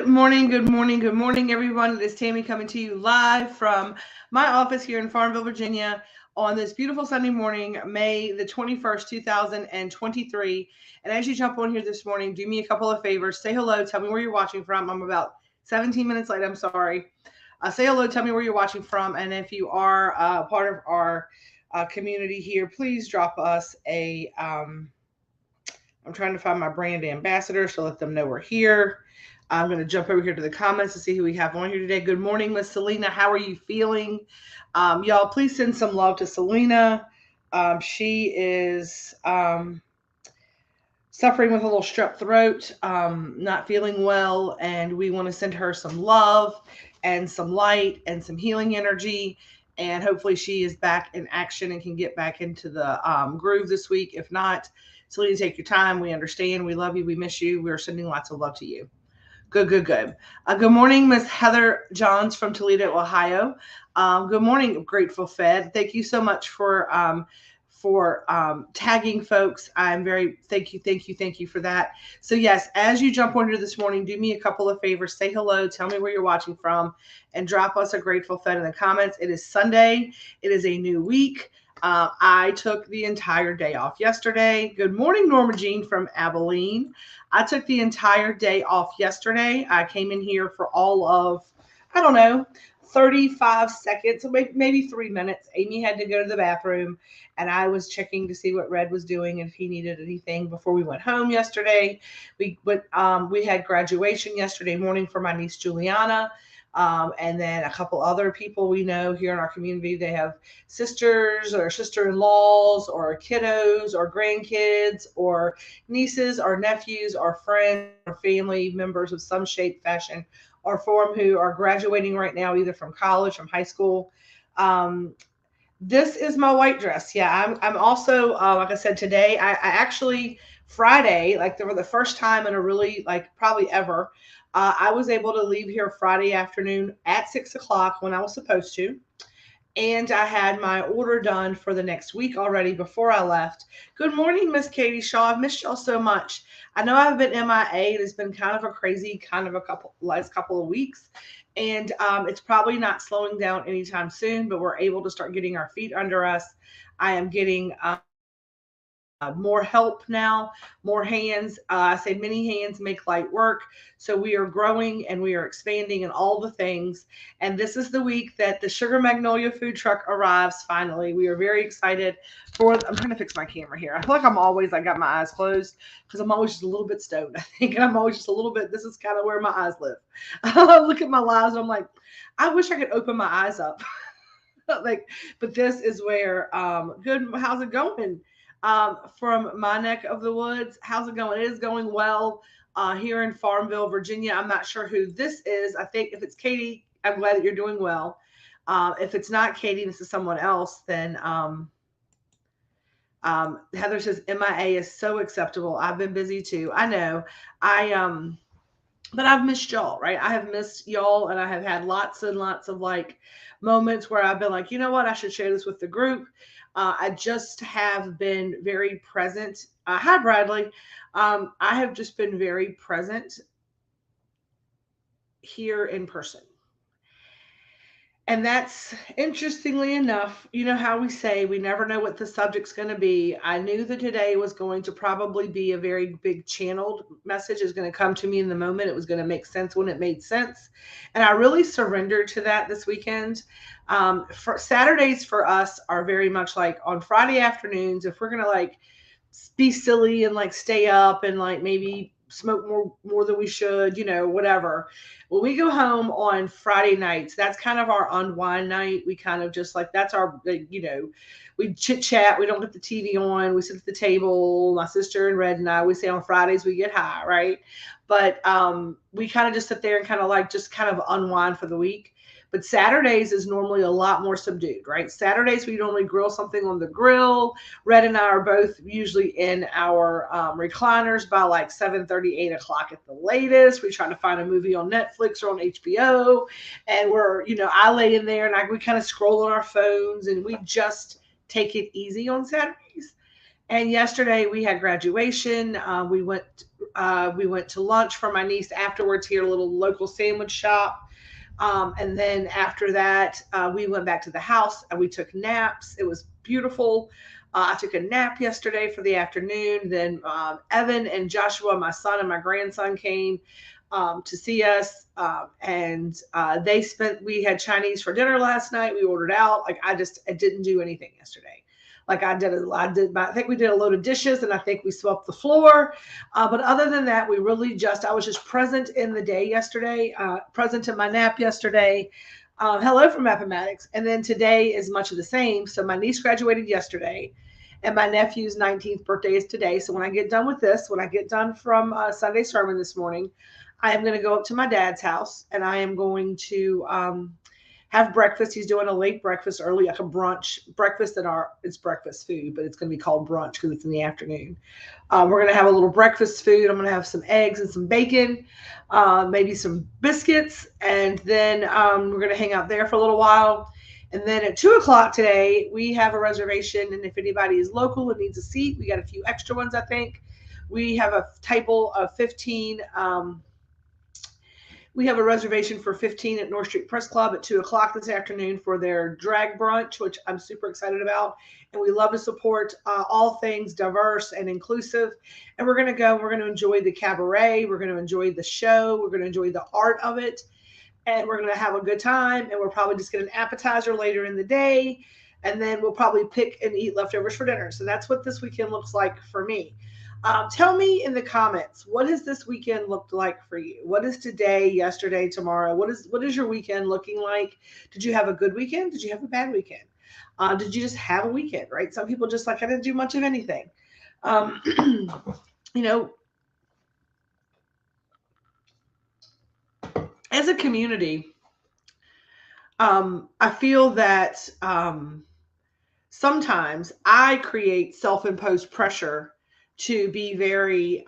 Good morning, good morning, good morning, everyone. It is Tammy coming to you live from my office here in Farmville, Virginia on this beautiful Sunday morning, May the 21st, 2023. And as you jump on here this morning, do me a couple of favors. Say hello, tell me where you're watching from. I'm about 17 minutes late, I'm sorry. Say hello, tell me where you're watching from. And if you are part of our community here, please drop us I'm trying to find my brand ambassador, so let them know we're here. I'm going to jump over here to the comments to see who we have on here today. Good morning, Miss Selena. How are you feeling? Y'all, please send some love to Selena. She is suffering with a little strep throat, not feeling well, and we want to send her some love and some light and some healing energy. And hopefully, she is back in action and can get back into the groove this week. If not, Selena, take your time. We understand. We love you. We miss you. We're sending lots of love to you. Good, good, good. Good morning, Miss Heather Johns from Toledo, Ohio. Good morning, Grateful Fed. Thank you so much for tagging folks. I'm very thank you for that. So yes, as you jump on here this morning, do me a couple of favors. Say hello, tell me where you're watching from, and drop us a Grateful Fed in the comments. It is Sunday. It is a new week. I took the entire day off yesterday. Good morning, Norma Jean from Abilene. I took the entire day off yesterday. I came in here for all of, I don't know, 35 seconds, maybe 3 minutes. Amy had to go to the bathroom, and I was checking to see what Red was doing and if he needed anything before we went home yesterday. We had graduation yesterday morning for my niece Juliana. And then a couple other people we know here in our community. They have sisters or sister-in-laws or kiddos or grandkids or nieces or nephews or friends or family members of some shape, fashion, or form who are graduating right now, either from college, from high school. This is my white dress. Yeah, I'm also like I said today. I actually Friday, like for the first time in a really like probably ever, I was able to leave here Friday afternoon at 6 o'clock when I was supposed to, and I had my order done for the next week already before I left. Good morning, Miss Katie Shaw. I've missed y'all so much. I know I've been MIA. It has been kind of a crazy, kind of a last couple of weeks, and it's probably not slowing down anytime soon. But we're able to start getting our feet under us. I am getting more help now, more hands. I say many hands make light work. So we are growing and we are expanding and all the things. And this is the week that the Sugar Magnolia food truck arrives finally. We are very excited for. I'm trying to fix my camera here. I feel like I'm always, I got my eyes closed because I'm always just a little bit stoned, I think. And I'm always just a little bit, this is kind of where my eyes live. I look at my lives and I'm like, I wish I could open my eyes up. Like, but this is where good, how's it going from my neck of the woods? How's it going? It is going well here in Farmville, Virginia. I'm not sure who this is. I think if it's Katie, I'm glad that you're doing well. If it's not Katie, this is someone else, then Heather says MIA is so acceptable. I've been busy too. I know. I but I've missed y'all, right? I have missed y'all, and I have had lots and lots of like moments where I've been like, you know what, I should share this with the group. I just have been very present. Hi, Bradley. I have just been very present here in person. And that's interestingly enough, you know how we say we never know what the subject's going to be. I knew that today was going to probably be a very big channeled message, is going to come to me in the moment. It was going to make sense when it made sense. And I really surrendered to that this weekend. For Saturdays for us are very much like on Friday afternoons, if we're going to like be silly and like stay up and like maybe smoke more than we should, whatever. When we go home on Friday nights, that's kind of our unwind night. We kind of just like that's our we chit chat. We don't put the TV on. We sit at the table. My sister and Red and I, we say on Fridays we get high, right? But we kind of just sit there and kind of like just kind of unwind for the week. But Saturdays is normally a lot more subdued, right? Saturdays we normally grill something on the grill. Red and I are both usually in our recliners by like 7:30, 8 o'clock at the latest. We try to find a movie on Netflix or on HBO, and I lay in there and we kind of scroll on our phones, and we just take it easy on Saturdays. And yesterday we had graduation. We went to lunch for my niece afterwards here, a little local sandwich shop. And then after that, we went back to the house and we took naps. It was beautiful. I took a nap yesterday for the afternoon. Then Evan and Joshua, my son and my grandson, came to see us. We had Chinese for dinner last night. We ordered out. Like I didn't do anything yesterday. Like I think we did a load of dishes and I think we swept the floor. But other than that, I was just present in the day yesterday, present in my nap yesterday. Hello from mathematics. And then today is much of the same. So my niece graduated yesterday and my nephew's 19th birthday is today. So when I get done with this, when I get done from Sunday sermon this morning, I am going to go up to my dad's house and I am going to have breakfast. He's doing a late breakfast early, like a brunch breakfast it's breakfast food, but it's going to be called brunch because it's in the afternoon. We're going to have a little breakfast food. I'm going to have some eggs and some bacon, maybe some biscuits. And then we're going to hang out there for a little while. And then at 2:00 today, we have a reservation. And if anybody is local and needs a seat, we got a few extra ones, I think. We have a table of 15. We have a reservation for 15 at North Street Press Club at 2:00 this afternoon for their drag brunch, which I'm super excited about. And we love to support all things diverse and inclusive. And we're going to go, we're going to enjoy the cabaret. We're going to enjoy the show. We're going to enjoy the art of it. And we're going to have a good time. And we'll probably just get an appetizer later in the day. And then we'll probably pick and eat leftovers for dinner. So that's what this weekend looks like for me. Tell me in the comments, what has this weekend looked like for you? What is today, yesterday, tomorrow? What is your weekend looking like? Did you have a good weekend? Did you have a bad weekend? Did you just have a weekend, right? Some people just like, I didn't do much of anything. As a community, I feel that sometimes I create self-imposed pressure to be very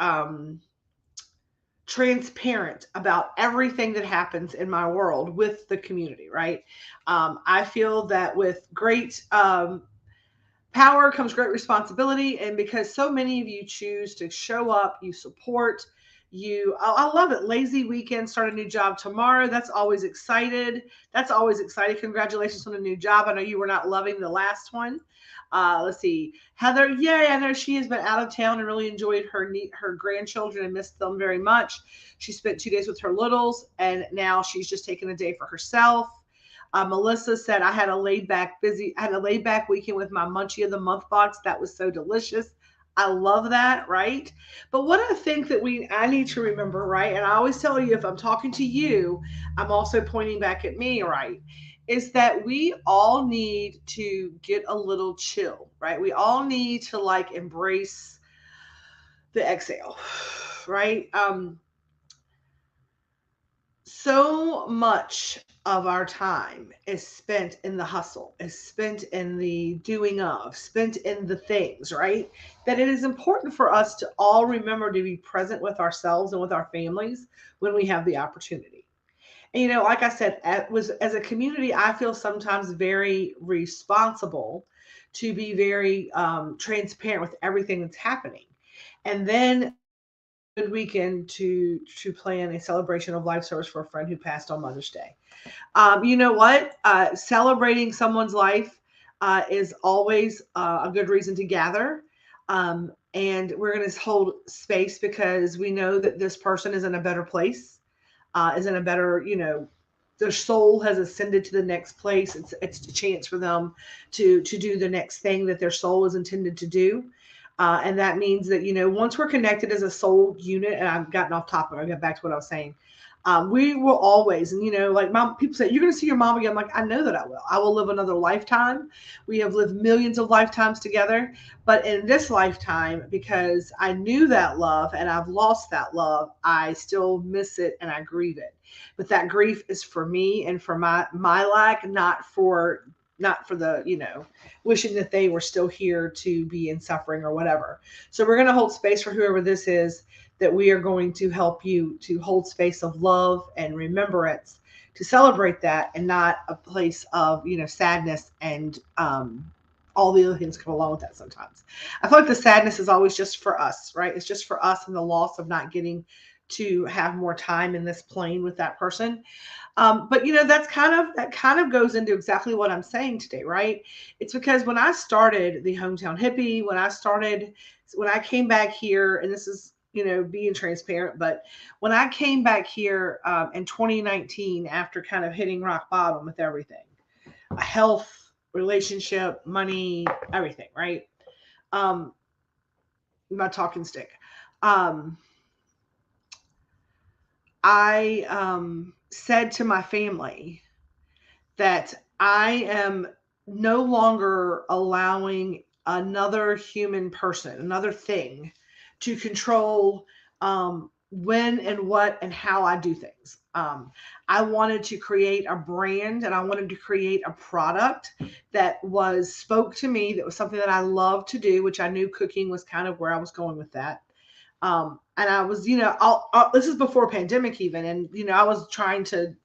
transparent about everything that happens in my world with the community, right? I feel that with great power comes great responsibility. And because so many of you choose to show up, you support, I love it. Lazy weekend, start a new job tomorrow. That's always excited. Congratulations on a new job. I know you were not loving the last one. Let's see. Heather, yay. I know she has been out of town and really enjoyed her grandchildren and missed them very much. She spent 2 days with her littles and now she's just taken a day for herself. Melissa said, I had a laid back weekend with my Munchie of the Month box. That was so delicious. I love that, right? But what I think that I need to remember, right? And I always tell you, if I'm talking to you, I'm also pointing back at me, right? Is that we all need to get a little chill, right? We all need to embrace the exhale, right? So much of our time is spent in the hustle, is spent in the doing of, spent in the things, right? That it is important for us to all remember to be present with ourselves and with our families when we have the opportunity. And, like I said, as a community, I feel sometimes very responsible to be very transparent with everything that's happening. And then good weekend to plan a celebration of life service for a friend who passed on Mother's Day. You know what? Celebrating someone's life is always a good reason to gather. And we're going to hold space because we know that this person is in a better place, is in a better, their soul has ascended to the next place. It's a chance for them to do the next thing that their soul is intended to do. And that means that, once we're connected as a soul unit, and I've gotten off topic, I'll get back to what I was saying. We will always, and people say, you're going to see your mom again. I'm like, I know that I will. I will live another lifetime. We have lived millions of lifetimes together. But in this lifetime, because I knew that love and I've lost that love, I still miss it and I grieve it. But that grief is for me and for my lack, not for the, wishing that they were still here to be in suffering or whatever. So we're going to hold space for whoever this is, that we are going to help you to hold space of love and remembrance, to celebrate that, and not a place of, sadness and all the other things come along with that sometimes. I feel like the sadness is always just for us, right? It's just for us and the loss of not getting to have more time in this plane with that person. But that kind of goes into exactly what I'm saying today, right? It's because when I started the Hometown Hippie, when I came back here, and this is being transparent, but when I came back here in 2019 after kind of hitting rock bottom with everything, health, relationship, money, everything, right? Um, my talking stick. Um, I said to my family that I am no longer allowing another human person, another thing, to control when and what and how I do things. I wanted to create a brand and I wanted to create a product that spoke to me, that was something that I love to do, which I knew cooking was kind of where I was going with that. And I was, this is before pandemic even. And, I was trying to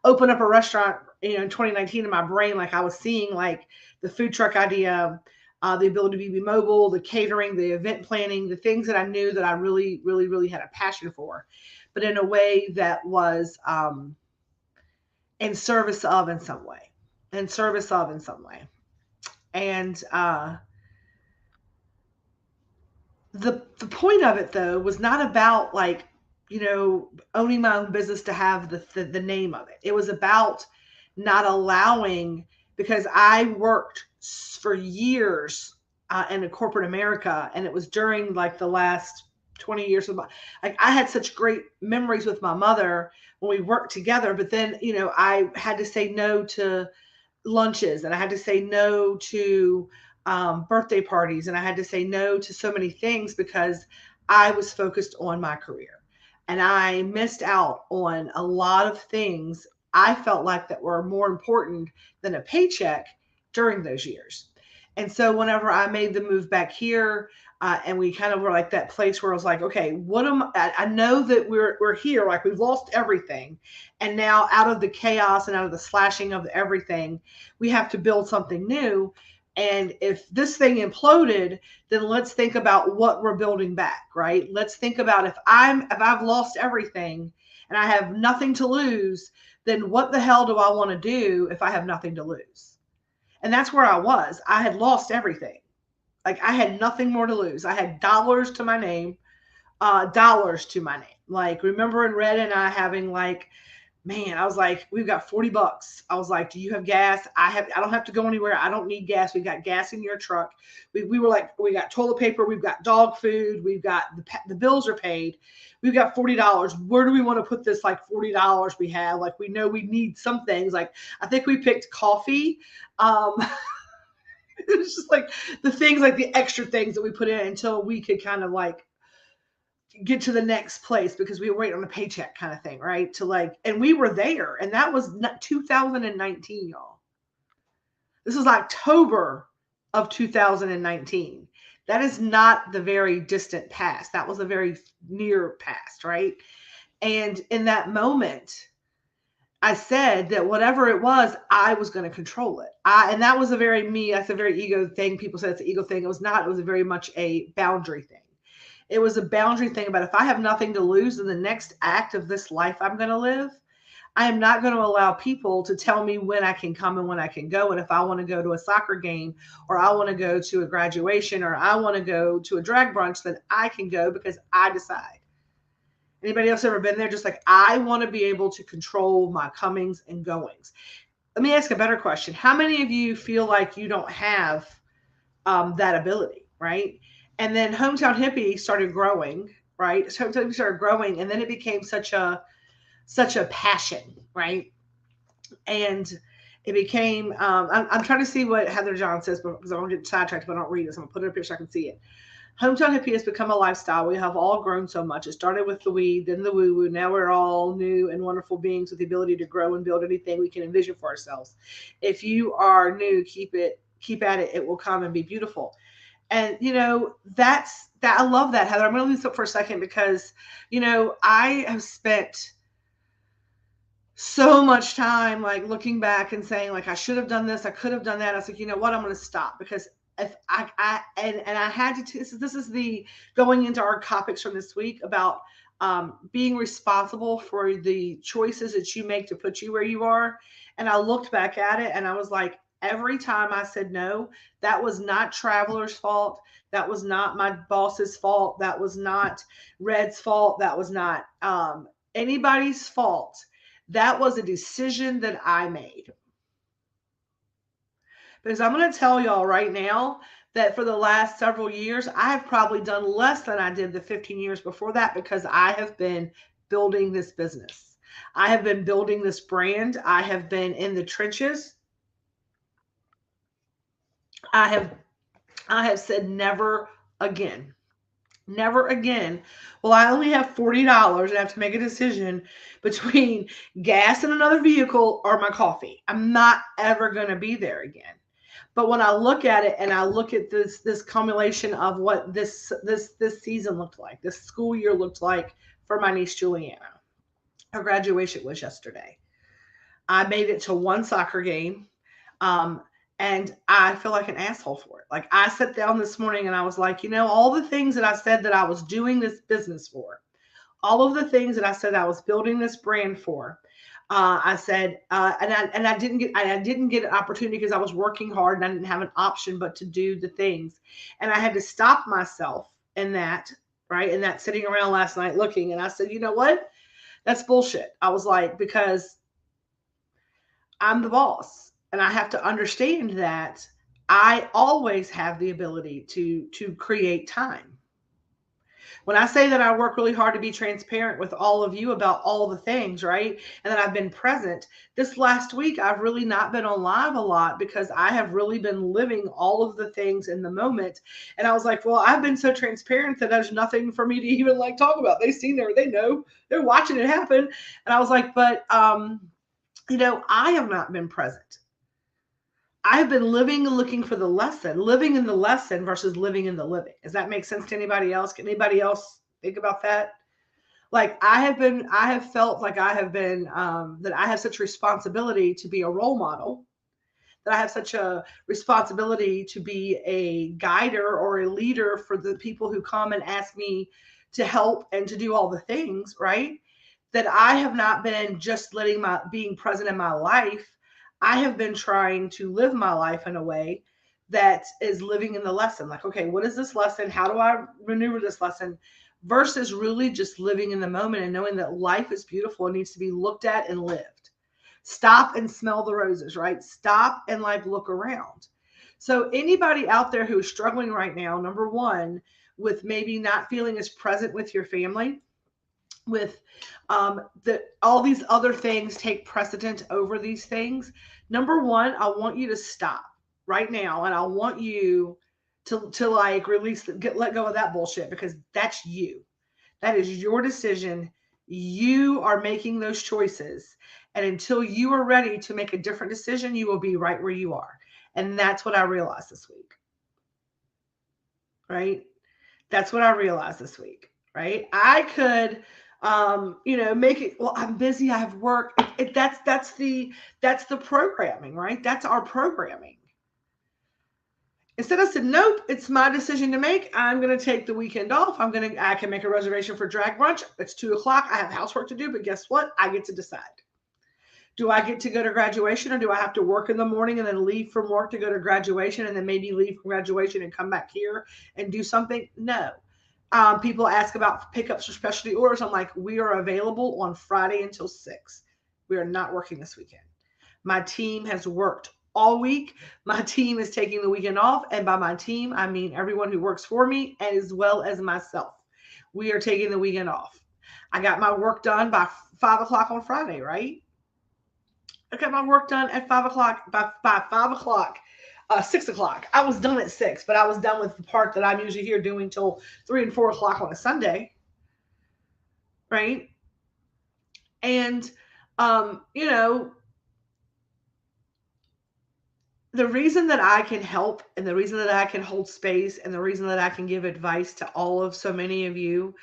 open up a restaurant, in 2019 in my brain. Like I was seeing like the food truck idea, the ability to be mobile, the catering, the event planning, the things that I knew that I really, really, really had a passion for, but in a way that was in service of in some way, in service of in some way. And the point of it though was not about like owning my own business to have the name of it. It was about not allowing, because I worked for years in a corporate America, and it was during like the last 20 years of like I had such great memories with my mother when we worked together, but then I had to say no to lunches, and I had to say no to birthday parties, and I had to say no to so many things because I was focused on my career. And I missed out on a lot of things I felt like that were more important than a paycheck during those years. And so whenever I made the move back here, and we kind of were like that place where I was like, okay, I know that we're here, like we've lost everything. And now out of the chaos and out of the slashing of everything, we have to build something new. And if this thing imploded, then let's think about what we're building back, right? Let's think about if I've lost everything and I have nothing to lose, then what the hell do I want to do if I have nothing to lose? And that's where I was. I had lost everything. Like I had nothing more to lose. I had dollars to my name, dollars to my name. Like remembering Red and I having like, man, I was like, we've got $40. I was like, do you have gas? I don't have to go anywhere. I don't need gas. We got gas in your truck. We were like, we got toilet paper. We've got dog food. We've got the bills are paid. We've got $40. Where do we want to put this like $40 we have? Like we know we need some things. Like I think we picked coffee. It was just like the things, like the extra things that we put in until we could kind of like get to the next place because we were waiting on a paycheck kind of thing, right? To like, and we were there, and that was 2019, y'all. This is October of 2019. That is not the very distant past. That was a very near past, right? And in that moment, I said that whatever it was, I was going to control it. And that was that's a very ego thing. People say it's an ego thing. It was not. It was a very much a boundary thing. It was a boundary thing about if I have nothing to lose in the next act of this life I'm going to live, I am not going to allow people to tell me when I can come and when I can go. And if I want to go to a soccer game, or I want to go to a graduation, or I want to go to a drag brunch, then I can go because I decide. Anybody else ever been there? Just like, I want to be able to control my comings and goings. Let me ask a better question. How many of you feel like you don't have that ability, right? And then Hometown Hippie started growing, right? So Hometown Hippie started growing, and then it became such a passion, right? And it became, I'm trying to see what Heather John says because I don't get sidetracked if I don't read this. I'm going to put it up here so I can see it. Hometown Hippie has become a lifestyle. We have all grown so much. It started with the weed, then the woo-woo. Now we're all new and wonderful beings with the ability to grow and build anything we can envision for ourselves. If you are new, keep at it. It will come and be beautiful. And, that's that. I love that, Heather. I'm going to leave this up for a second because, I have spent so much time like looking back and saying like, I should have done this. I could have done that. I was like, you know what? I'm going to stop because if and I had to, this is the going into our topics from this week about being responsible for the choices that you make to put you where you are. And I looked back at it and I was like, every time I said no, that was not Traveler's fault. That was not my boss's fault. That was not Red's fault. That was not anybody's fault. That was a decision that I made. Because I'm going to tell y'all right now that for the last several years, I have probably done less than I did the 15 years before that because I have been building this business. I have been building this brand. I have been in the trenches. I have said never again. Never again will I only have $40 and have to make a decision between gas in another vehicle or my coffee. I'm not ever going to be there again. But when I look at it and I look at this culmination of what this season looked like, this school year looked like for my niece Juliana, her graduation was yesterday. I made it to one soccer game, and I feel like an asshole for it. Like I sat down this morning and I was like, all the things that I said that I was doing this business for, all of the things that I said I was building this brand for. I said, and I didn't get an opportunity because I was working hard and I didn't have an option but to do the things. And I had to stop myself in that, right? And that sitting around last night looking, and I said, you know what? That's bullshit. I was like, because I'm the boss and I have to understand that I always have the ability to create time. When I say that I work really hard to be transparent with all of you about all the things, right? And that I've been present, this last week, I've really not been on live a lot because I have really been living all of the things in the moment. And I was like, well, I've been so transparent that there's nothing for me to even like talk about. They've seen there, they know, they're watching it happen. And I was like, but, I have not been present. I've been living and looking for the lesson, living in the lesson versus living in the living. Does that make sense to anybody else? Can anybody else think about that? Like I have felt like I have been, that I have such a responsibility to be a role model, that I have such a responsibility to be a guider or a leader for the people who come and ask me to help and to do all the things, right? That I have not been just being present in my life. I have been trying to live my life in a way that is living in the lesson. Like, okay, what is this lesson? How do I maneuver this lesson? Versus really just living in the moment and knowing that life is beautiful and needs to be looked at and lived. Stop and smell the roses, right? Stop and like look around. So anybody out there who is struggling right now, number one, with maybe not feeling as present with your family, with all these other things take precedent over these things. Number one, I want you to stop right now, and I want you to like release, let go of that bullshit, because that's you. That is your decision. You are making those choices, and until you are ready to make a different decision, you will be right where you are. And that's what I realized this week. Right? That's what I realized this week. Right? I could make it, well, I'm busy, I have work. That's the programming, right? That's our programming. Instead, I said, nope, it's my decision to make. I'm going to take the weekend off. I can make a reservation for drag brunch. It's 2:00. I have housework to do, but guess what? I get to decide. Do I get to go to graduation, or do I have to work in the morning and then leave from work to go to graduation and then maybe leave from graduation and come back here and do something? No. People ask about pickups for specialty orders. I'm like, we are available on Friday until 6. We are not working this weekend. My team has worked all week. My team is taking the weekend off. And by my team, I mean everyone who works for me, as well as myself. We are taking the weekend off. I got my work done by 5:00 on Friday, right? I got my work done at 5:00. By 5:00. 6:00. I was done at 6, but I was done with the part that I'm usually here doing till 3 and 4 o'clock on a Sunday. Right. And, the reason that I can help, and the reason that I can hold space, and the reason that I can give advice to all of so many of you,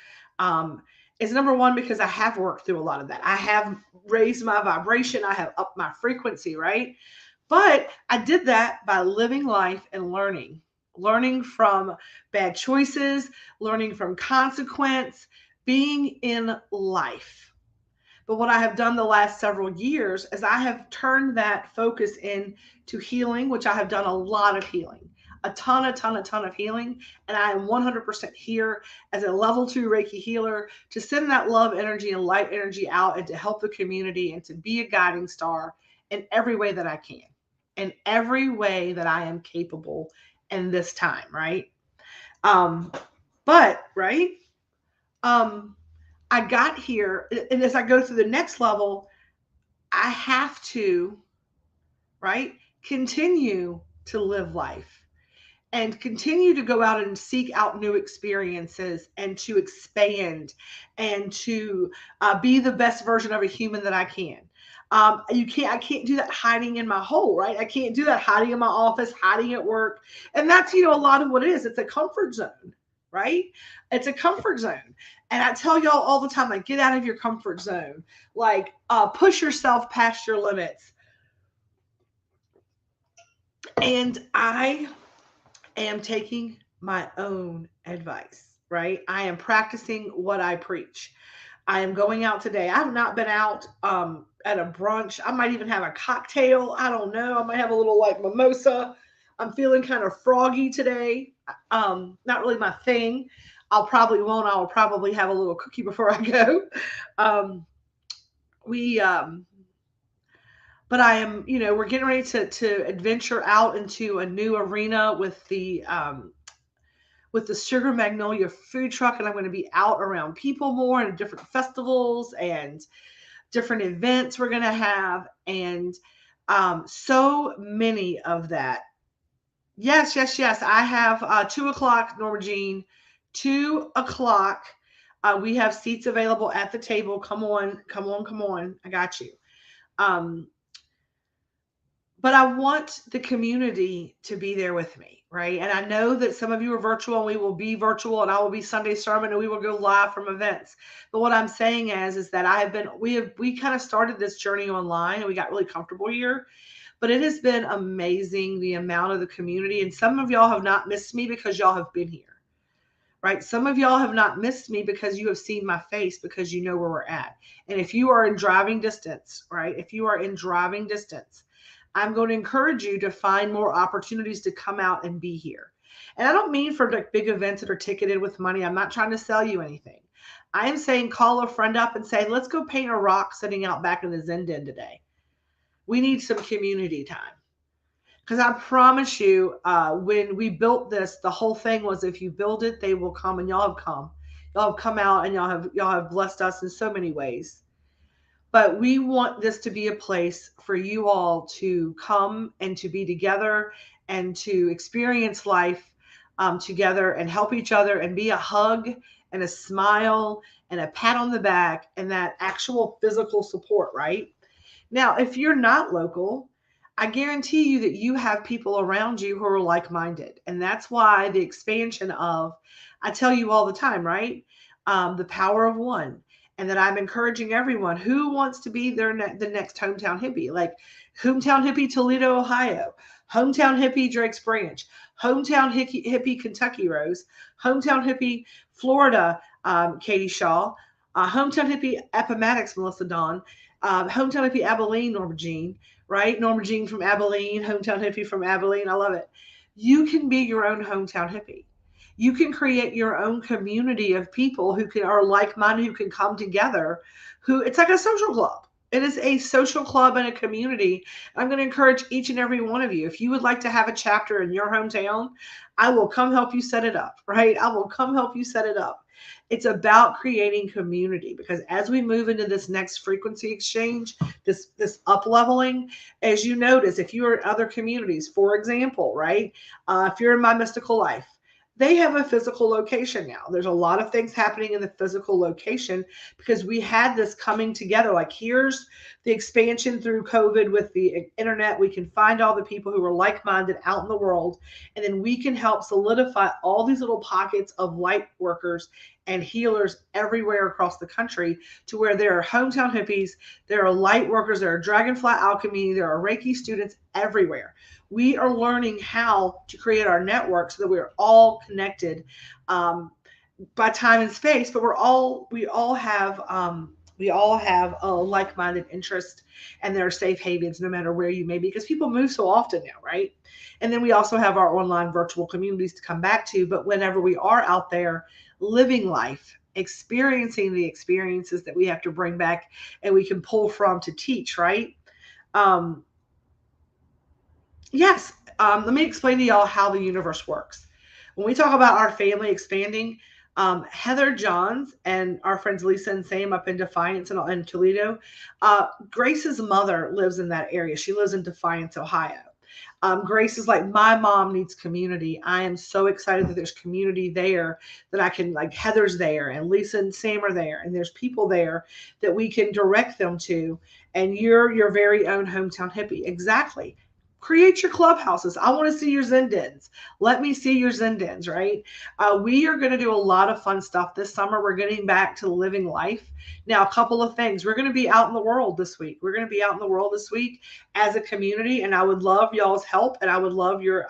is number one, because I have worked through a lot of that. I have raised my vibration. I have upped my frequency, right? But I did that by living life and learning, learning from bad choices, learning from consequence, being in life. But what I have done the last several years is I have turned that focus into healing, which I have done a lot of healing, a ton of healing. And I am 100% here as a level 2 Reiki healer to send that love energy and light energy out and to help the community and to be a guiding star in every way that I can, in every way that I am capable in this time, right? Um, but, right? Um, I got here, and as I go through the next level, I have to, right, continue to live life and continue to go out and seek out new experiences and to expand and to be the best version of a human that I can. I can't do that hiding in my hole, right? I can't do that hiding in my office, hiding at work. And that's, a lot of what it is. It's a comfort zone, right? It's a comfort zone. And I tell y'all all the time, like, get out of your comfort zone, like, push yourself past your limits. And I am taking my own advice, right? I am practicing what I preach. I am going out today. I have not been out at a brunch. I might even have a cocktail. I don't know. I might have a little like mimosa. I'm feeling kind of froggy today. Not really my thing. I'll probably have a little cookie before I go. Um, we but I am, we're getting ready to adventure out into a new arena with the Sugar Magnolia food truck, and I'm going to be out around people more and different festivals and different events we're going to have, and so many of that. Yes, yes, yes. I have 2 o'clock, Norma Jean, 2 o'clock. We have seats available at the table. Come on, come on, come on. I got you. Um, but I want the community to be there with me, right? And I know that some of you are virtual and we will be virtual and I will be Sunday sermon and we will go live from events. But what I'm saying is that we kind of started this journey online and we got really comfortable here. But it has been amazing the amount of the community. And some of y'all have not missed me because y'all have been here, right? Some of y'all have not missed me because you have seen my face because you know where we're at. And if you are in driving distance, right? If you are in driving distance, I'm going to encourage you to find more opportunities to come out and be here. And I don't mean for like big events that are ticketed with money. I'm not trying to sell you anything. I am saying call a friend up and say, let's go paint a rock sitting out back in the Zen Den today. We need some community time. Because I promise you, when we built this, the whole thing was if you build it, they will come, and y'all have come. Y'all have come out and y'all have blessed us in so many ways. But we want this to be a place for you all to come and to be together and to experience life together and help each other and be a hug and a smile and a pat on the back and that actual physical support, right? Now, if you're not local, I guarantee you that you have people around you who are like-minded. And that's why the expansion of, I tell you all the time, right? The power of one. And that I'm encouraging everyone who wants to be the next hometown hippie, like hometown hippie Toledo, Ohio, hometown hippie Drake's Branch, hometown hippie Kentucky Rose, hometown hippie Florida Katie Shaw, hometown hippie Appomattox Melissa Dawn, hometown hippie Abilene Norma Jean, right? Norma Jean from Abilene, hometown hippie from Abilene. I love it. You can be your own hometown hippie. You can create your own community of people who are like-minded, who can come together, it's like a social club. It is a social club and a community. I'm going to encourage each and every one of you. If you would like to have a chapter in your hometown, I will come help you set it up, right? I will come help you set it up. It's about creating community, because as we move into this next frequency exchange, this up leveling, as you notice, if you are in other communities, for example, right? If you're in My Mystical Life, they have a physical location now. There's a lot of things happening in the physical location because we had this coming together. Like, here's the expansion through COVID with the internet. We can find all the people who are like-minded out in the world, and then we can help solidify all these little pockets of light workers and healers everywhere across the country, to where there are hometown hippies, there are light workers, there are Dragonfly Alchemy, there are Reiki students everywhere. We are learning how to create our network so that we're all connected by time and space, but we all have a like-minded interest, and there are safe havens no matter where you may be, because people move so often now, right? And then we also have our online virtual communities to come back to. But whenever we are out there living life, experiencing the experiences that we have to bring back and we can pull from to teach, right? Um, yes. Let me explain to y'all how the universe works. When we talk about our family expanding, Heather Johns and our friends Lisa and Sam up in Defiance and Toledo, Grace's mother lives in that area. She lives in Defiance, Ohio. Grace is like, my mom needs community. I am so excited that there's community there, that I can, like, Heather's there and Lisa and Sam are there, and there's people there that we can direct them to. And you're your very own hometown hippie. Exactly. Create your clubhouses. I want to see your Zen dens. Let me see your Zen dens, right? We are going to do a lot of fun stuff this summer. We're getting back to living life. Now, a couple of things. We're going to be out in the world this week. We're going to be out in the world this week as a community, and I would love y'all's help, and I would love your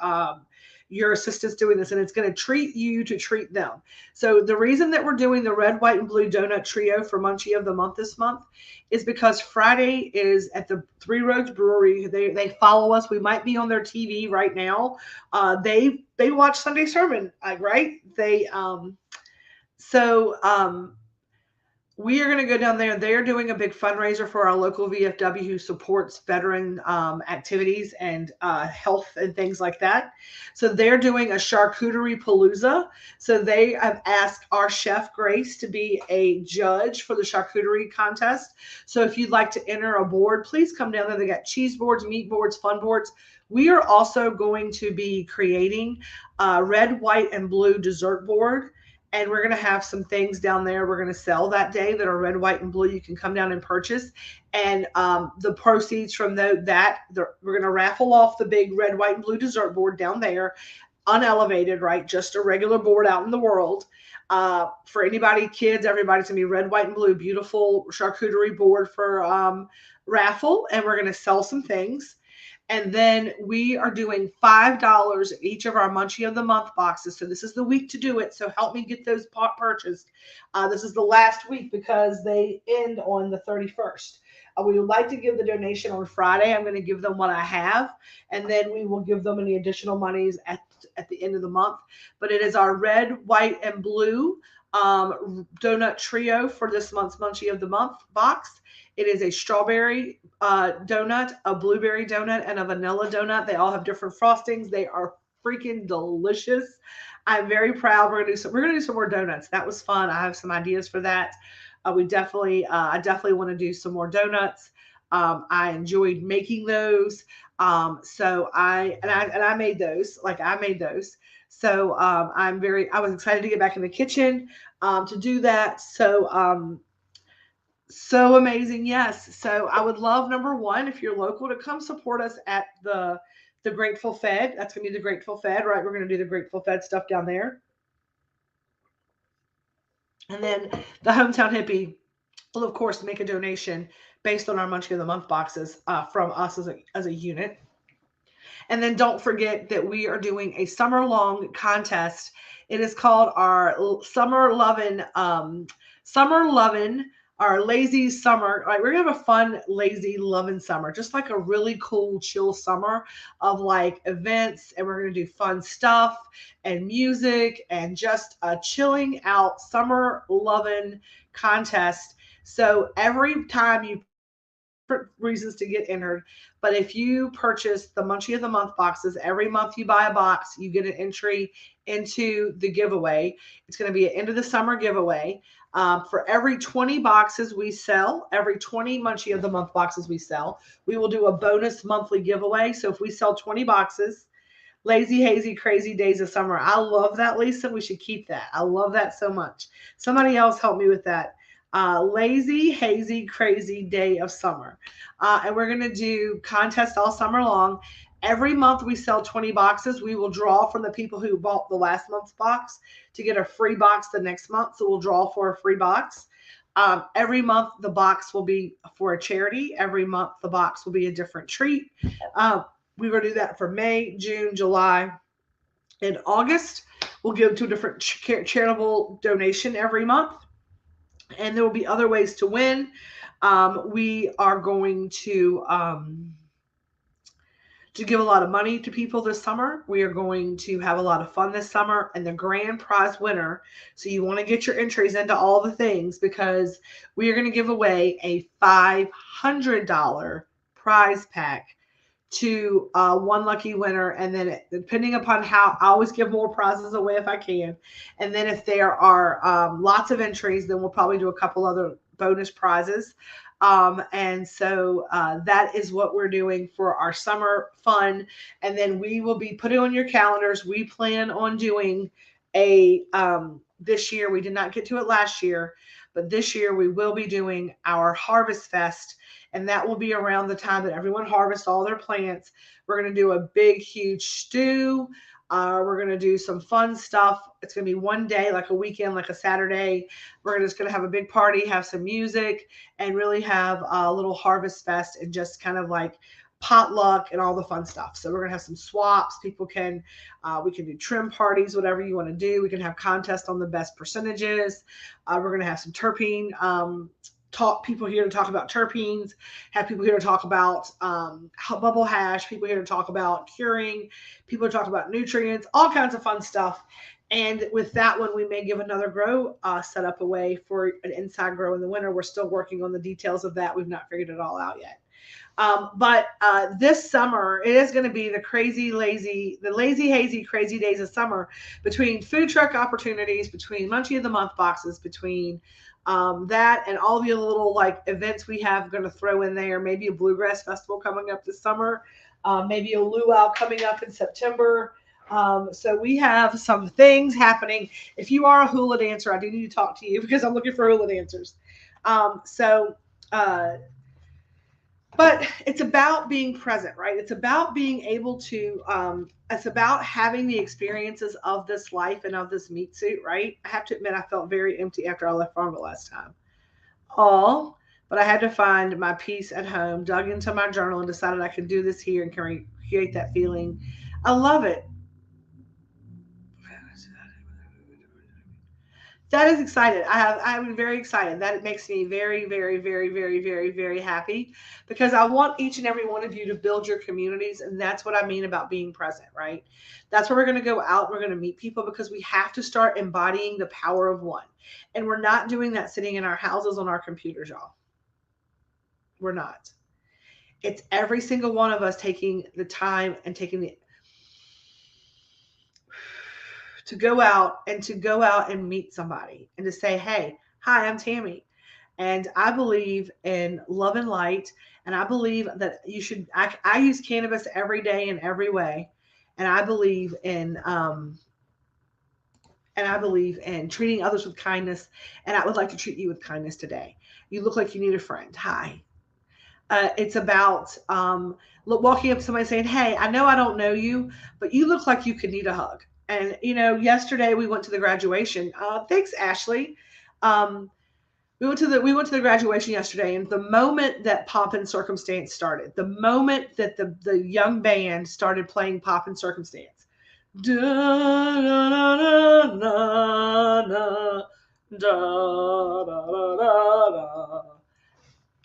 assistance doing this, and it's going to treat you to treat them. So the reason that we're doing the red, white, and blue donut trio for Munchie of the Month this month is because Friday is at the Three Roads Brewery. They follow us. We might be on their TV right now. They watch Sunday sermon, right? We are going to go down there. They're doing a big fundraiser for our local VFW who supports veteran activities and health and things like that. So they're doing a charcuterie palooza. So they have asked our chef Grace to be a judge for the charcuterie contest. So if you'd like to enter a board, please come down there. They got cheese boards, meat boards, fun boards. We are also going to be creating a red, white, and blue dessert board. And we're going to have some things down there we're going to sell that day that are red, white, and blue. You can come down and purchase. And the proceeds from we're going to raffle off the big red, white, and blue dessert board down there, unelevated, right? Just a regular board out in the world. For anybody, kids, everybody's going to be red, white, and blue. Beautiful charcuterie board for raffle. And we're going to sell some things. And then we are doing $5 each of our Munchie of the Month boxes. So this is the week to do it. So help me get those purchased. This is the last week because they end on the 31st. We would like to give the donation on Friday. I'm going to give them what I have, and then we will give them any additional monies at the end of the month. But it is our red, white, and blue donut trio for this month's Munchie of the Month box. It is a strawberry donut, a blueberry donut, and a vanilla donut. They all have different frostings. They are freaking delicious. I'm very proud. We're gonna do some more donuts. That was fun. I have some ideas for that. I definitely want to do some more donuts. I enjoyed making those. So I made those. I made those. So I was excited to get back in the kitchen to do that. So amazing. Yes. So I would love, number one, if you're local, to come support us at the Grateful Fed. That's going to be the Grateful Fed, right? We're going to do the Grateful Fed stuff down there. And then the Hometown Hippie will, of course, make a donation based on our Munchie of the Month boxes from us as a unit. And then don't forget that we are doing a summer-long contest. It is called our Summer Lovin', our lazy summer. Right, we're gonna have a fun, lazy, loving summer, just like a really cool, chill summer of events, and we're gonna do fun stuff and music and just a chilling out summer loving contest. So every time you reasons to get entered, but if you purchase the Munchie of the Month boxes, every month you buy a box, you get an entry into the giveaway. It's going to be an end of the summer giveaway. For every 20 boxes we sell, every 20 Munchie of the Month boxes we sell, we will do a bonus monthly giveaway. So if we sell 20 boxes, lazy, hazy, crazy days of summer. I love that, Lisa. We should keep that. I love that so much. Somebody else help me with that. Lazy, hazy, crazy day of summer. And we're going to do contests all summer long. Every month we sell 20 boxes. We will draw from the people who bought the last month's box to get a free box the next month. So we'll draw for a free box. Every month the box will be for a charity. Every month the box will be a different treat. We will do that for May, June, July, and August. We'll give to a different charitable donation every month. And there will be other ways to win. We are going to give a lot of money to people this summer. We are going to have a lot of fun this summer, and the grand prize winner. So you want to get your entries into all the things, because we are going to give away a $500 prize pack to one lucky winner. And then depending upon how, I always give more prizes away if I can. And then if there are lots of entries, then we'll probably do a couple other bonus prizes. And so that is what we're doing for our summer fun. And then we will be putting on your calendars. We plan on doing this year. We did not get to it last year, but this year we will be doing our Harvest Fest. And that will be around the time that everyone harvests all their plants. We're going to do a big, huge stew. We're going to do some fun stuff. It's going to be one day, like a weekend, like a Saturday. We're just going to have a big party, have some music, and really have a little Harvest Fest and just kind of like potluck and all the fun stuff. So we're going to have some swaps. People can, we can do trim parties, whatever you want to do. We can have contests on the best percentages. We're going to have some terpene people here to talk about terpenes, have people here to talk about bubble hash, people here to talk about curing, people to talk about nutrients, all kinds of fun stuff. And with that one, we may give another grow setup away for an inside grow in the winter. We're still working on the details of that. We've not figured it all out yet. But this summer, it is going to be the lazy, hazy, crazy days of summer, between food truck opportunities, between Munchie of the Month boxes, between that and all the little like events we have going to throw in there. Maybe a bluegrass festival coming up this summer, maybe a luau coming up in September. So we have some things happening. If you are a hula dancer, I do need to talk to you, because I'm looking for hula dancers. But it's about being present, right? It's about being able to, it's about having the experiences of this life and of this meat suit, right? I have to admit, I felt very empty after I left Farmville last time. But I had to find my peace at home, dug into my journal, and decided I could do this here and create that feeling. I love it. That is excited. I'm very excited. That makes me very, very, very, very, very, very happy, because I want each and every one of you to build your communities. And that's what I mean about being present, right? That's where we're going to go out. We're going to meet people, because we have to start embodying the power of one. And we're not doing that sitting in our houses on our computers, y'all. We're not. It's every single one of us taking the time and to go out and meet somebody and to say, hey, hi, I'm Tammy. And I believe in love and light. And I believe that I use cannabis every day in every way. And I believe in treating others with kindness. And I would like to treat you with kindness today. You look like you need a friend. Hi. It's about walking up to somebody saying, hey, I know I don't know you, but you look like you could need a hug. And, yesterday we went to the graduation. Thanks, Ashley. We went to the graduation yesterday, and the moment that Pomp and Circumstance started, the moment that the young band started playing Pomp and Circumstance, da, da, da, da, da, da, da, da, da,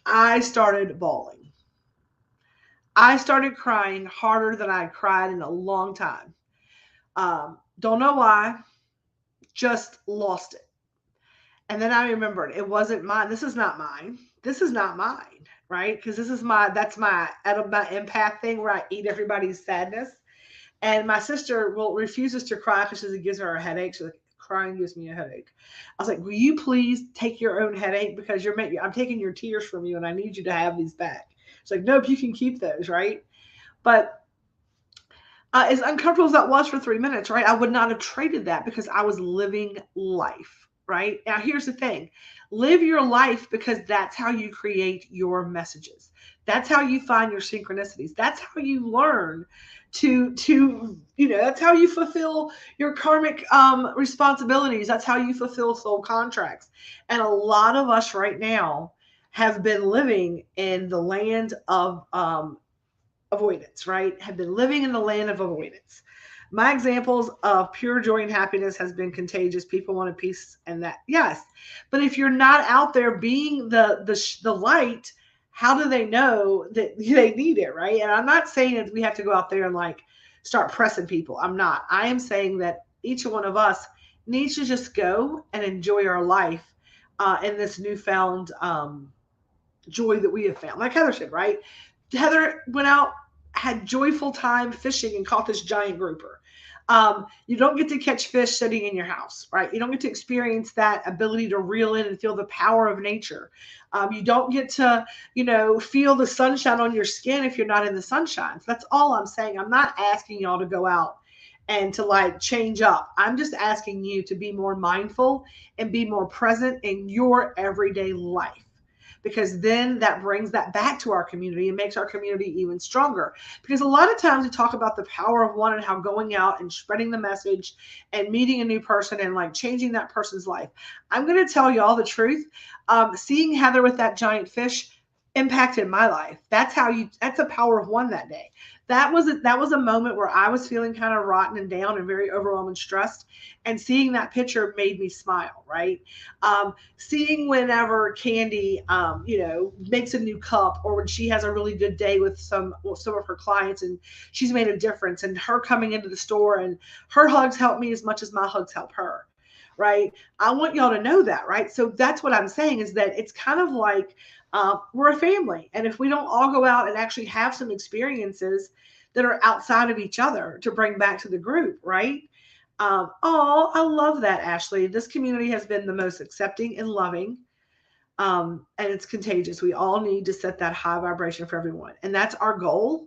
I started bawling. I started crying harder than I cried in a long time. Don't know why, just lost it. And then I remembered it wasn't mine. This is not mine. This is not mine, right? Because that's my empath thing, where I eat everybody's sadness. And my sister refuses to cry because it gives her a headache. She's like, crying gives me a headache. I was like, will you please take your own headache, because I'm taking your tears from you and I need you to have these back. She's like, nope, you can keep those, right? But as uncomfortable as that was for 3 minutes, right? I would not have traded that, because I was living life, right? Now, here's the thing. Live your life, because that's how you create your messages. That's how you find your synchronicities. That's how you learn that's how you fulfill your karmic responsibilities. That's how you fulfill soul contracts. And a lot of us right now have been living in the land of avoidance, right? Have been living in the land of avoidance. My examples of pure joy and happiness has been contagious. People want a peace and that, yes. But if you're not out there being the light, how do they know that they need it, right? And I'm not saying that we have to go out there and like start pressing people. I'm not. I am saying that each one of us needs to just go and enjoy our life in this newfound joy that we have found. Like Heather said, right? Heather went out, had joyful time fishing, and caught this giant grouper. You don't get to catch fish sitting in your house, right? You don't get to experience that ability to reel in and feel the power of nature. You don't get to, feel the sunshine on your skin if you're not in the sunshine. So that's all I'm saying. I'm not asking y'all to go out and to like change up. I'm just asking you to be more mindful and be more present in your everyday life, because then that brings that back to our community and makes our community even stronger. Because a lot of times we talk about the power of one and how going out and spreading the message and meeting a new person and like changing that person's life. I'm going to tell you all the truth. Seeing Heather with that giant fish impacted my life. That's the power of one that day. That was a moment where I was feeling kind of rotten and down and very overwhelmed and stressed. And seeing that picture made me smile, right? Seeing whenever Candy, makes a new cup, or when she has a really good day with some of her clients and she's made a difference, and her coming into the store and her hugs help me as much as my hugs help her, right? I want y'all to know that, right? So that's what I'm saying, is that it's kind of like we're a family. And if we don't all go out and actually have some experiences that are outside of each other to bring back to the group, right? I love that, Ashley. This community has been the most accepting and loving, and it's contagious. We all need to set that high vibration for everyone. And that's our goal.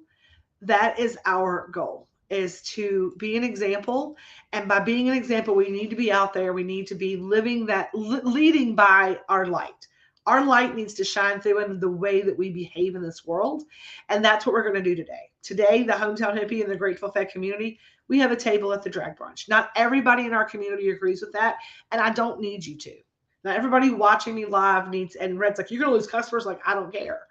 That is our goal, is to be an example. And by being an example, we need to be out there. We need to be living that, leading by our light. Our light needs to shine through in the way that we behave in this world. And that's what we're going to do today. Today, the Hometown Hippie and the Grateful Fed community, we have a table at the drag brunch. Not everybody in our community agrees with that. And I don't need you to. Not everybody watching me live needs, and Red's like, you're going to lose customers. Like, I don't care.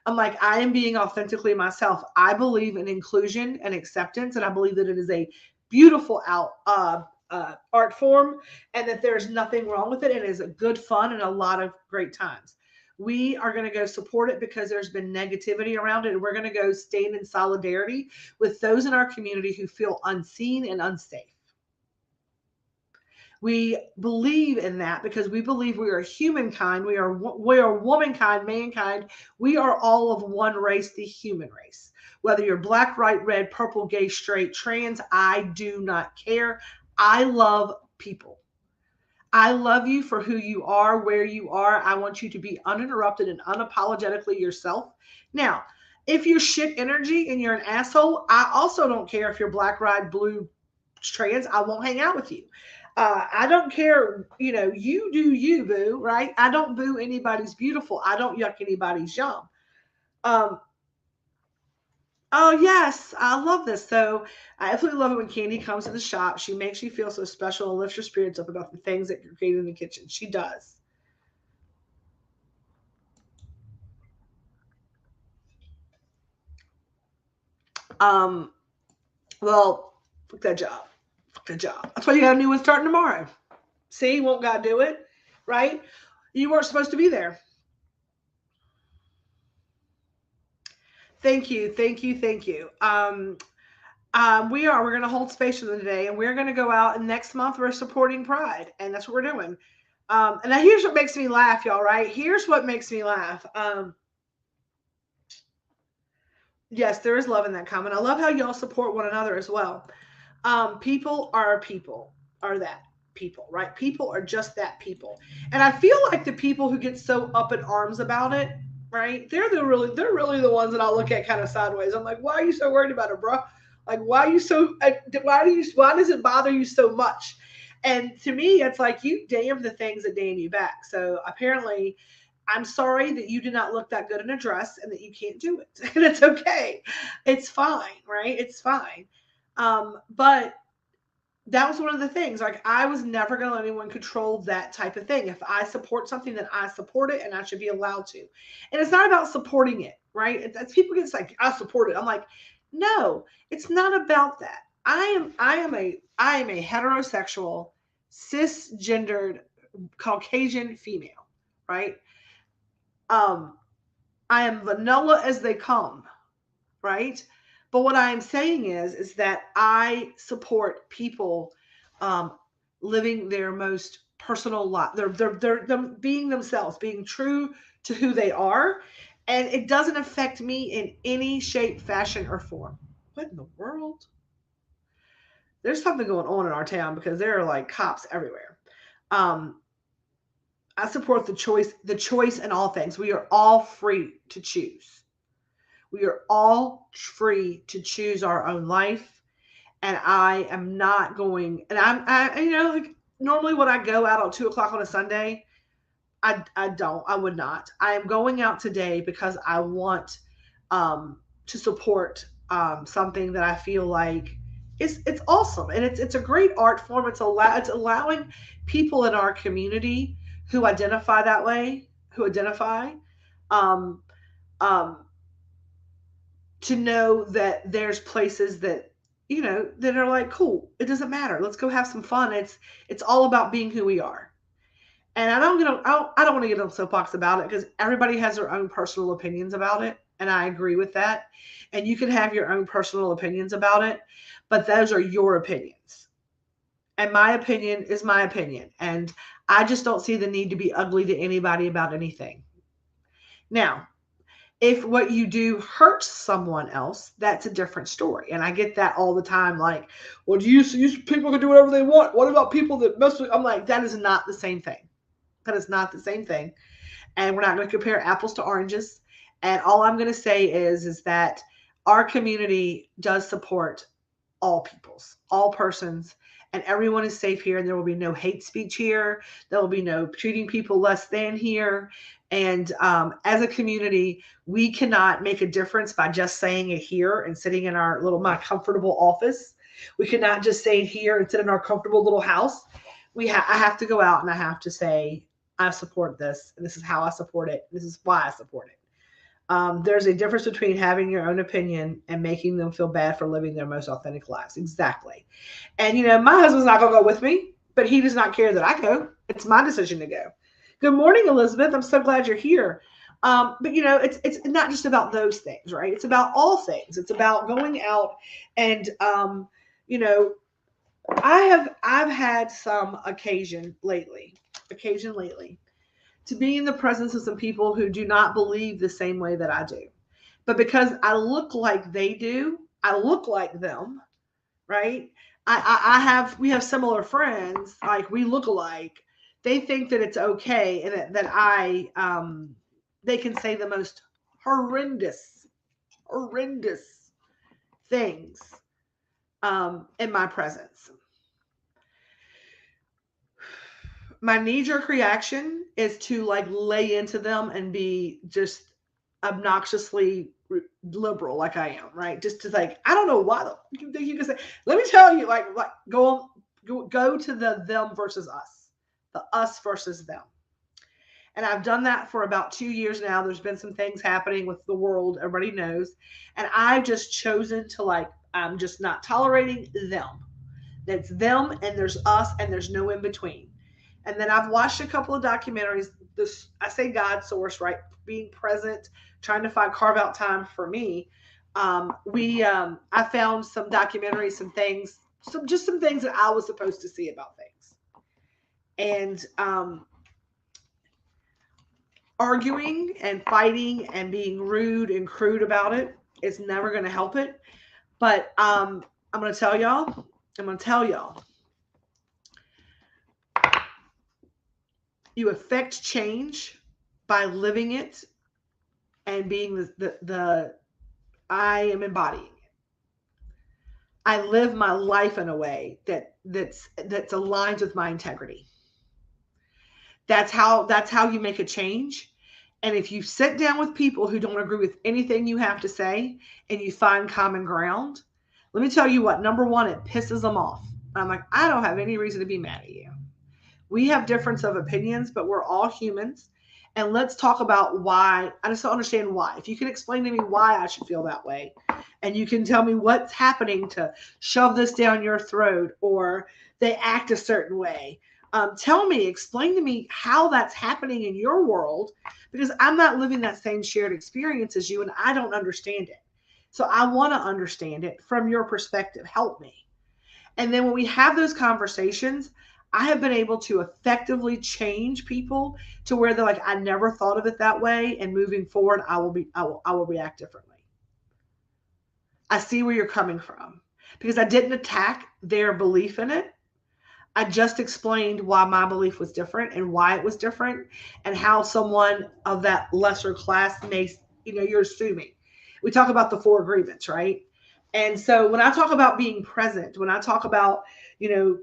I'm like, I am being authentically myself. I believe in inclusion and acceptance. And I believe that it is a beautiful art form, and that there's nothing wrong with it. It is a good fun and a lot of great times. We are going to go support it because there's been negativity around it. And we're going to go stand in solidarity with those in our community who feel unseen and unsafe. We believe in that because we believe we are humankind. We are womankind, mankind. We are all of one race, the human race. Whether you're black, white, red, purple, gay, straight, trans, I do not care. I love people. I love you for who you are, where you are. I want you to be uninterrupted and unapologetically yourself. Now, if you're shit energy and you're an asshole, I also don't care if you're black, red, blue, trans. I won't hang out with you. I don't care. You do you, boo, right? I don't boo anybody's beautiful. I don't yuck anybody's yum. Oh, yes. I love this. So I absolutely love it when Candy comes to the shop. She makes you feel so special and lifts your spirits up about the things that you're creating in the kitchen. She does. Well, fuck that job. Fuck that job. That's why you got a new one starting tomorrow. See, won't God do it? Right? You weren't supposed to be there. Thank you. Thank you. Thank you. We're going to hold space for them today, and we're going to go out, and next month we're supporting Pride, and that's what we're doing. And now here's what makes me laugh, y'all, right? Here's what makes me laugh. Yes, there is love in that comment. I love how y'all support one another as well. People are that people, right? People are just that people. And I feel like the people who get so up in arms about it, right? They're really the ones that I'll look at kind of sideways. I'm like, why are you so worried about it, bro? Like, why does it bother you so much? And to me, it's like, you damn the things that damn you back. So apparently, I'm sorry that you did not look that good in a dress and that you can't do it. And it's okay. It's fine, right? It's fine. But that was one of the things. Like, I was never going to let anyone control that type of thing. If I support something, then I support it, and I should be allowed to. And it's not about supporting it, right? That's, people get like, I support it. I'm like, no, it's not about that. I am a heterosexual, cisgendered Caucasian female, right? Um, I am vanilla as they come, right? But what I am saying is that I support people um, living their most personal life. They're them being themselves, being true to who they are, and it doesn't affect me in any shape, fashion, or form. What in the world? There's something going on in our town because there are like cops everywhere. Um, I support the choice in all things. We are all free to choose. We are all free to choose our own life. And I am not going, and like, normally when I go out at 2 o'clock on a Sunday, I would not. I am going out today because I want to support something that I feel like it's awesome, and it's a great art form. It's allowing people in our community who identify that way, who identify, um, um, to know that there's places that, that are like, cool, it doesn't matter, let's go have some fun. It's all about being who we are. And I don't want to get on a soapbox about it, because everybody has their own personal opinions about it, and I agree with that. And you can have your own personal opinions about it, but those are your opinions, and my opinion is my opinion. And I just don't see the need to be ugly to anybody about anything. Now, if what you do hurts someone else, that's a different story. And I get that all the time. Like, well, people can do whatever they want. What about people that mess with? I'm like, that is not the same thing. That is not the same thing. And we're not going to compare apples to oranges. And all I'm going to say is that our community does support all peoples, all persons, and everyone is safe here. And there will be no hate speech here. There will be no treating people less than here. And as a community, we cannot make a difference by just saying it here and sitting in my comfortable office. We cannot just say it here and sit in our comfortable little house. I have to go out and I have to say, I support this, and this is how I support it. This is why I support it. There's a difference between having your own opinion and making them feel bad for living their most authentic lives. Exactly. And, my husband's not going to go with me, but he does not care that I go. It's my decision to go. Good morning, Elizabeth. I'm so glad you're here. But, it's not just about those things, right? It's about all things. It's about going out and, I've had some occasion lately to be in the presence of some people who do not believe the same way that I do. But because I look like they do, I look like them, right? We have similar friends, like we look alike. They think that it's okay, and they can say the most horrendous things in my presence. My knee-jerk reaction is to like lay into them and be just obnoxiously liberal like I am, right? Just to like, I don't know why you can say, let me tell you, like go to the them versus us, the us versus them. And I've done that for about 2 years now. There's been some things happening with the world, everybody knows. And I've just chosen to like, I'm just not tolerating them. It's them and there's us and there's no in between. And then I've watched a couple of documentaries. I say God source, right? Being present, trying to carve out time for me. I found some documentaries, some things that I was supposed to see about things. And arguing and fighting and being rude and crude about it is never going to help it. But I'm going to tell y'all. You affect change by living it and being the I am embodying it. I live my life in a way that's aligned with my integrity. That's how you make a change. And if you sit down with people who don't agree with anything you have to say and you find common ground, let me tell you what, number one, it pisses them off. I'm like, I don't have any reason to be mad at you. We have difference of opinions, but we're all humans. And let's talk about why. I just don't understand why. If you can explain to me why I should feel that way, and you can tell me what's happening to shove this down your throat, or they act a certain way. Tell me, explain to me how that's happening in your world, because I'm not living that same shared experience as you and I don't understand it. So I want to understand it from your perspective. Help me. And then when we have those conversations, I have been able to effectively change people to where they're like, I never thought of it that way. And moving forward, I will react differently. I see where you're coming from, because I didn't attack their belief in it. I just explained why my belief was different and why it was different, and how someone of that lesser class may, you're assuming. We talk about the four agreements, right? And so when I talk about being present, when I talk about,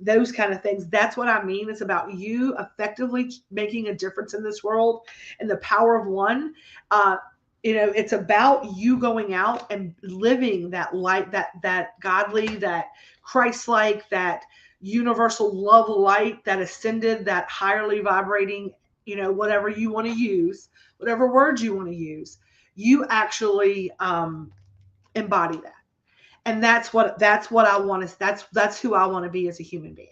those kind of things, that's what I mean. It's about you effectively making a difference in this world and the power of one. It's about you going out and living that light, that godly, that Christ-like, that universal love light, that ascended, that higherly vibrating, whatever you want to use, whatever words you want to use, you actually embody that. And that's what I want to, that's who I want to be as a human being.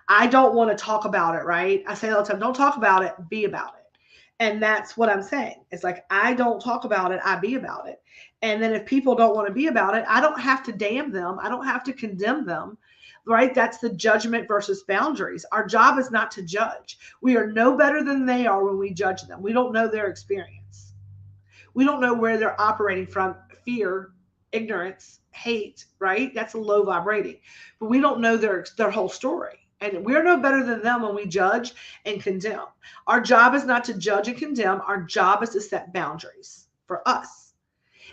I don't want to talk about it, right? I say all the time, don't talk about it, be about it. And that's what I'm saying. It's like, I don't talk about it, I be about it. And then if people don't want to be about it, I don't have to damn them. I don't have to condemn them, right? That's the judgment versus boundaries. Our job is not to judge. We are no better than they are when we judge them. We don't know their experience. We don't know where they're operating from: fear, ignorance, hate, right? That's a low vibrating. But we don't know their whole story. And we're no better than them when we judge and condemn. Our job is not to judge and condemn. Our job is to set boundaries for us.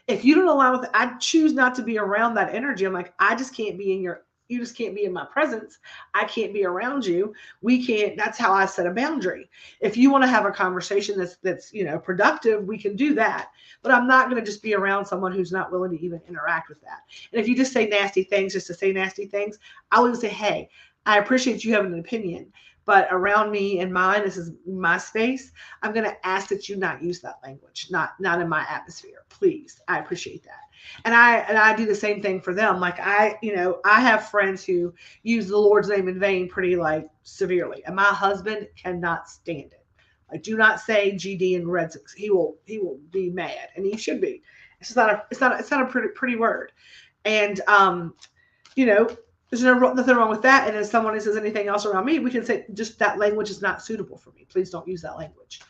If you don't allow it, I choose not to be around that energy. I'm like, I just can't be in your, you just can't be in my presence. I can't be around you. We can't. That's how I set a boundary. If you want to have a conversation that's productive, we can do that. But I'm not going to just be around someone who's not willing to even interact with that. And if you just say nasty things just to say nasty things, I would say, hey, I appreciate you having an opinion, but around me and mine, this is my space. I'm going to ask that you not use that language, not in my atmosphere, please. I appreciate that. And I do the same thing for them. Like I have friends who use the Lord's name in vain pretty like severely, and my husband cannot stand it. Like, do not say GD and red. He will be mad, and he should be. It's not a pretty word. And there's nothing wrong with that. And if someone says anything else around me, we can say just that language is not suitable for me. Please don't use that language.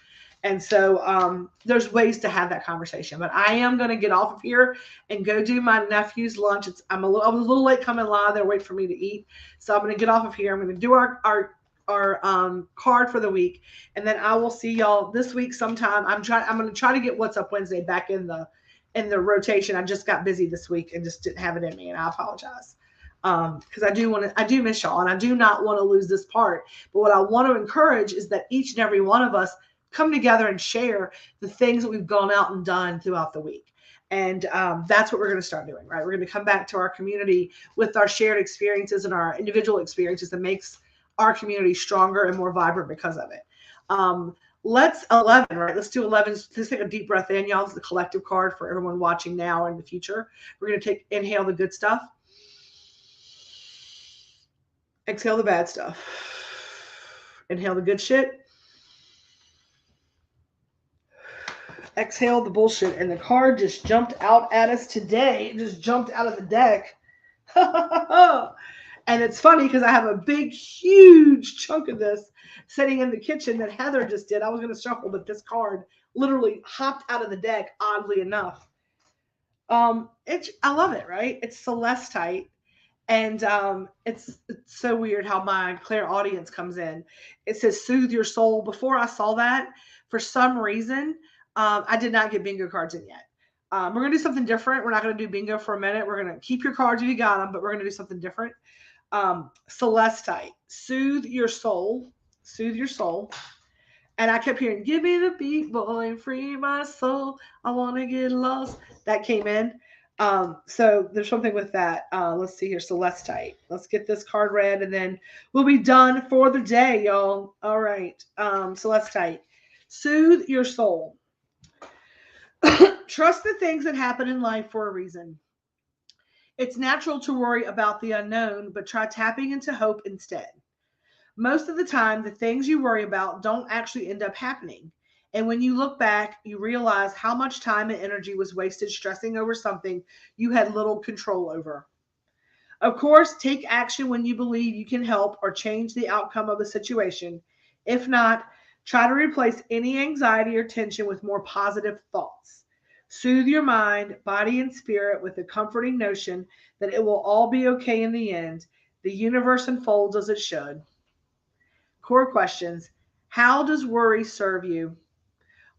And so there's ways to have that conversation. But I am going to get off of here and go do my nephew's lunch. I was a little late coming live. They're waiting for me to eat. So I'm going to get off of here. I'm going to do our card for the week, and then I will see y'all this week sometime. I'm going to try to get What's Up Wednesday back in the rotation. I just got busy this week and just didn't have it in me, and I apologize. Because I do miss y'all, and I do not want to lose this part. But what I want to encourage is that each and every one of us come together and share the things that we've gone out and done throughout the week. And that's what we're going to start doing, right? We're going to come back to our community with our shared experiences and our individual experiences that makes our community stronger and more vibrant because of it. Let's 11, right? Let's do 11. Let's take a deep breath in, y'all. This is the collective card for everyone watching now and in the future. We're going to inhale the good stuff. Exhale the bad stuff. Inhale the good shit. Exhale the bullshit. And the card just jumped out at us today. It just jumped out of the deck. And it's funny because I have a big, huge chunk of this sitting in the kitchen that Heather just did. I was going to shuffle, but this card literally hopped out of the deck, oddly enough. I love it, right? It's Celestite. And it's so weird how my clairaudience comes in. It says soothe your soul. Before I saw that, for some reason, I did not get bingo cards in yet. We're going to do something different. We're not going to do bingo for a minute. We're going to keep your cards if you got them, but we're going to do something different. Celestite, soothe your soul. Soothe your soul. And I kept hearing, give me the beat, boy, free my soul. I want to get lost. That came in. So there's something with that. Let's see here. Celestite. Let's get this card read and then we'll be done for the day, y'all. All right. Celestite. Soothe your soul. Trust the things that happen in life for a reason. It's natural to worry about the unknown, but try tapping into hope instead. Most of the time, the things you worry about don't actually end up happening. And when you look back, you realize how much time and energy was wasted stressing over something you had little control over. Of course, take action when you believe you can help or change the outcome of a situation. If not, try to replace any anxiety or tension with more positive thoughts. Soothe your mind, body, and spirit with the comforting notion that it will all be okay in the end. The universe unfolds as it should. Core questions. How does worry serve you?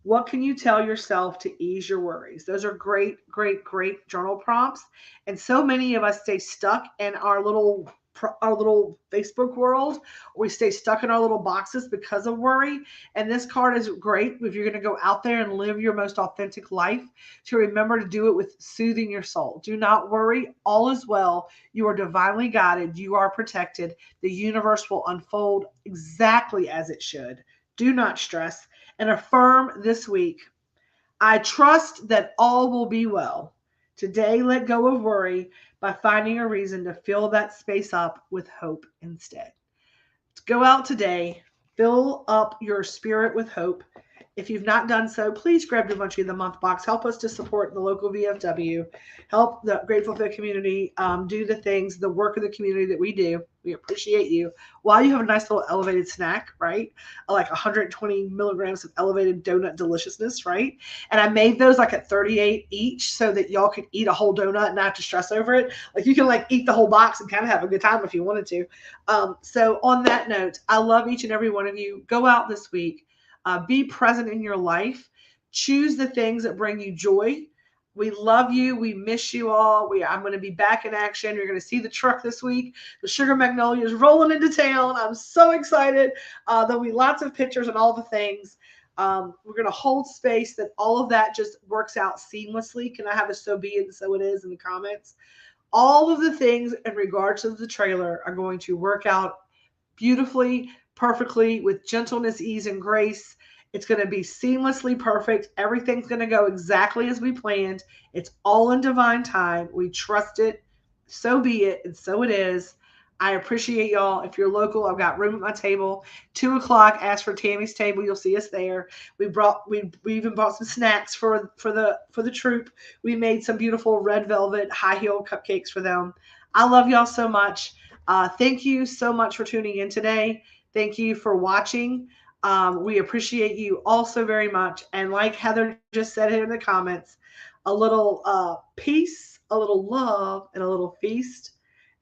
What can you tell yourself to ease your worries? Those are great, great, great journal prompts. And so many of us stay stuck in our little Facebook world. We stay stuck in our little boxes because of worry. And this card is great if you're going to go out there and live your most authentic life, to remember to do it with soothing your soul. Do not worry. All is well. You are divinely guided. You are protected. The universe will unfold exactly as it should. Do not stress. And affirm this week, I trust that all will be well. Today, let go of worry by finding a reason to fill that space up with hope instead. Go out today, fill up your spirit with hope. If you've not done so, please grab your Munchie of the Month box. Help us to support the local VFW. Help the Grateful Fit community do the things, the work of the community that we do. We appreciate you. While you have a nice little elevated snack, right? Like 120 milligrams of elevated donut deliciousness, right? And I made those like at 38 each so that y'all could eat a whole donut and not have to stress over it. Like you can like eat the whole box and kind of have a good time if you wanted to. So on that note, I love each and every one of you. Go out this week. Be present in your life. Choose the things that bring you joy. We love you. We miss you all. I'm going to be back in action. You're going to see the truck this week. The Sugar Magnolia is rolling into town. I'm so excited. There'll be lots of pictures and all the things. We're going to hold space that all of that just works out seamlessly. Can I have a so be it and so it is in the comments? All of the things in regards to the trailer are going to work out beautifully, perfectly, with gentleness, ease, and grace. It's going to be seamlessly perfect. Everything's going to go exactly as we planned. It's all in divine time. We trust it. So be it, and so it is. I appreciate y'all. If you're local, I've got room at my table. 2 o'clock, ask for Tammy's table. You'll see us there. We even bought some snacks for the troop. We made some beautiful red velvet high heel cupcakes for them. I love y'all so much. Thank you so much for tuning in today. Thank you for watching. We appreciate you all so very much. And like Heather just said here in the comments, a little peace, a little love, and a little feast.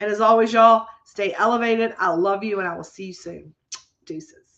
And as always, y'all, stay elevated. I love you, and I will see you soon. Deuces.